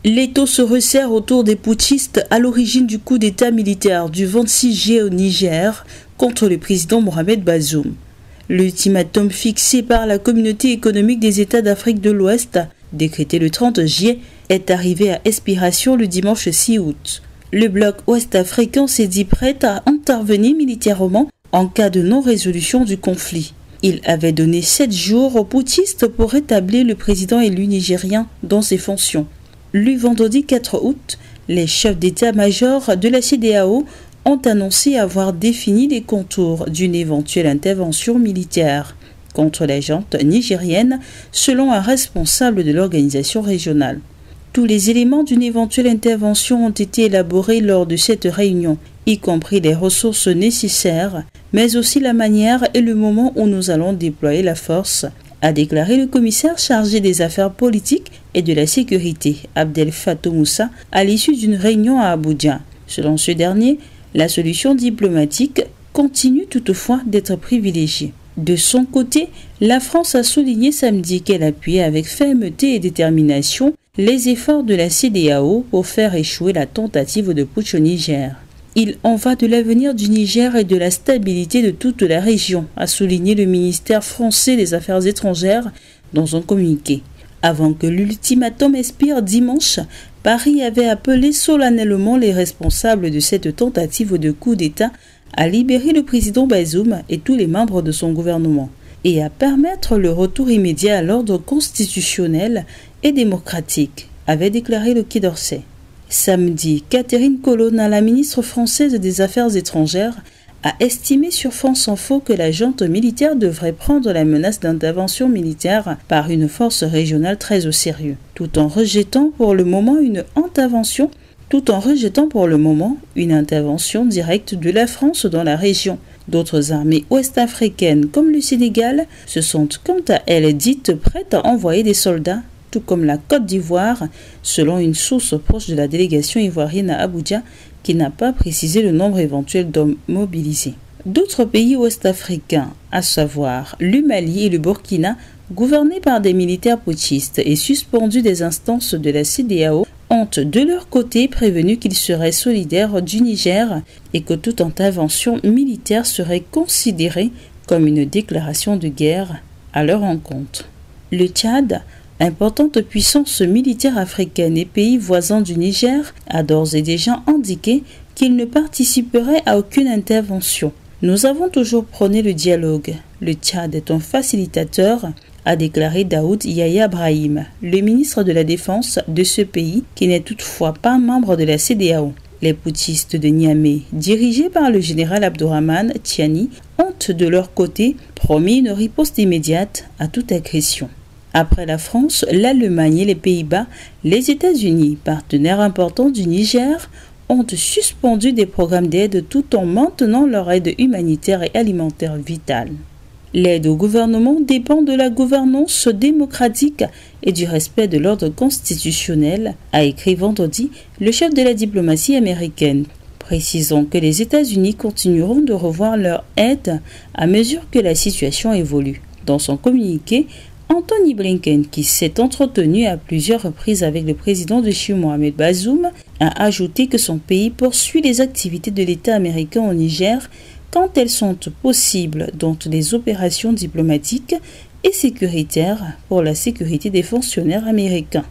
L'étau se resserre autour des putschistes à l'origine du coup d'état militaire du 26 juillet au Niger contre le président Mohamed Bazoum. L'ultimatum fixé par la communauté économique des États d'Afrique de l'Ouest, décrété le 30 juillet, est arrivé à expiration le dimanche 6 août. Le bloc ouest-africain s'est dit prêt à intervenir militairement en cas de non-résolution du conflit. Il avait donné 7 jours aux putschistes pour rétablir le président élu nigérien dans ses fonctions. Le vendredi 4 août, les chefs d'état-major de la CEDEAO ont annoncé avoir défini les contours d'une éventuelle intervention militaire contre la junte nigérienne, selon un responsable de l'organisation régionale. Tous les éléments d'une éventuelle intervention ont été élaborés lors de cette réunion, y compris les ressources nécessaires, mais aussi la manière et le moment où nous allons déployer la force, a déclaré le commissaire chargé des affaires politiques et de la sécurité, Abdel Fattah Moussa, à l'issue d'une réunion à Abuja. Selon ce dernier, la solution diplomatique continue toutefois d'être privilégiée. De son côté, la France a souligné samedi qu'elle appuyait avec fermeté et détermination les efforts de la CEDEAO pour faire échouer la tentative de putsch au Niger. Il en va de l'avenir du Niger et de la stabilité de toute la région, a souligné le ministère français des Affaires étrangères dans un communiqué. Avant que l'ultimatum expire dimanche, Paris avait appelé solennellement les responsables de cette tentative de coup d'État à libérer le président Bazoum et tous les membres de son gouvernement et à permettre le retour immédiat à l'ordre constitutionnel et démocratique, avait déclaré le Quai d'Orsay. Samedi, Catherine Colonna, la ministre française des Affaires étrangères, a estimé sur France Info que la junte militaire devrait prendre la menace d'intervention militaire par une force régionale très au sérieux, tout en rejetant pour le moment une intervention directe de la France dans la région. D'autres armées ouest-africaines, comme le Sénégal, se sont quant à elles dites prêtes à envoyer des soldats, tout comme la Côte d'Ivoire, selon une source proche de la délégation ivoirienne à Abuja, qui n'a pas précisé le nombre éventuel d'hommes mobilisés. D'autres pays ouest-africains, à savoir le Mali et le Burkina, gouvernés par des militaires putschistes et suspendus des instances de la CEDEAO, ont de leur côté prévenu qu'ils seraient solidaires du Niger et que toute intervention militaire serait considérée comme une déclaration de guerre à leur encontre. Le Tchad, importante puissance militaire africaine et pays voisin du Niger, a d'ores et déjà indiqué qu'il ne participerait à aucune intervention. Nous avons toujours prôné le dialogue. Le Tchad est un facilitateur, a déclaré Daoud Yahya Brahim, le ministre de la Défense de ce pays qui n'est toutefois pas membre de la CEDEAO. Les putschistes de Niamey, dirigés par le général Abdourahmane Tiani, ont de leur côté promis une riposte immédiate à toute agression. Après la France, l'Allemagne et les Pays-Bas, les États-Unis, partenaires importants du Niger, ont suspendu des programmes d'aide tout en maintenant leur aide humanitaire et alimentaire vitale. L'aide au gouvernement dépend de la gouvernance démocratique et du respect de l'ordre constitutionnel, a écrit vendredi le chef de la diplomatie américaine, précisant que les États-Unis continueront de revoir leur aide à mesure que la situation évolue. Dans son communiqué, Anthony Blinken, qui s'est entretenu à plusieurs reprises avec le président de Chine Mohamed Bazoum, a ajouté que son pays poursuit les activités de l'État américain au Niger quand elles sont possibles, dont les opérations diplomatiques et sécuritaires pour la sécurité des fonctionnaires américains.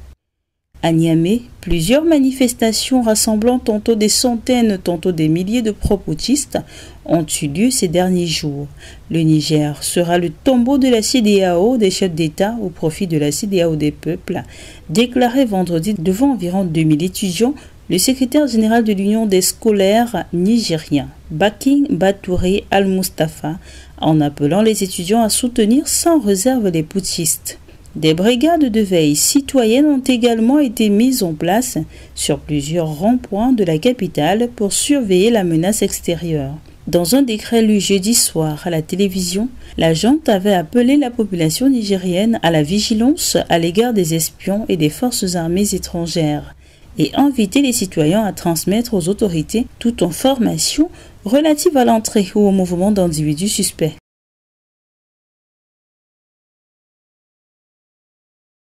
À Niamey, plusieurs manifestations rassemblant tantôt des centaines, tantôt des milliers de pro-putschistes ont eu lieu ces derniers jours. Le Niger sera le tombeau de la CEDEAO des chefs d'État au profit de la CEDEAO des peuples, déclaré vendredi devant environ 2000 étudiants le secrétaire général de l'Union des scolaires nigériens, Baking Batouré Al-Mustafa, en appelant les étudiants à soutenir sans réserve les putschistes. Des brigades de veille citoyennes ont également été mises en place sur plusieurs ronds-points de la capitale pour surveiller la menace extérieure. Dans un décret lu jeudi soir à la télévision, la junte avait appelé la population nigérienne à la vigilance à l'égard des espions et des forces armées étrangères et invité les citoyens à transmettre aux autorités toute information relative à l'entrée ou au mouvement d'individus suspects.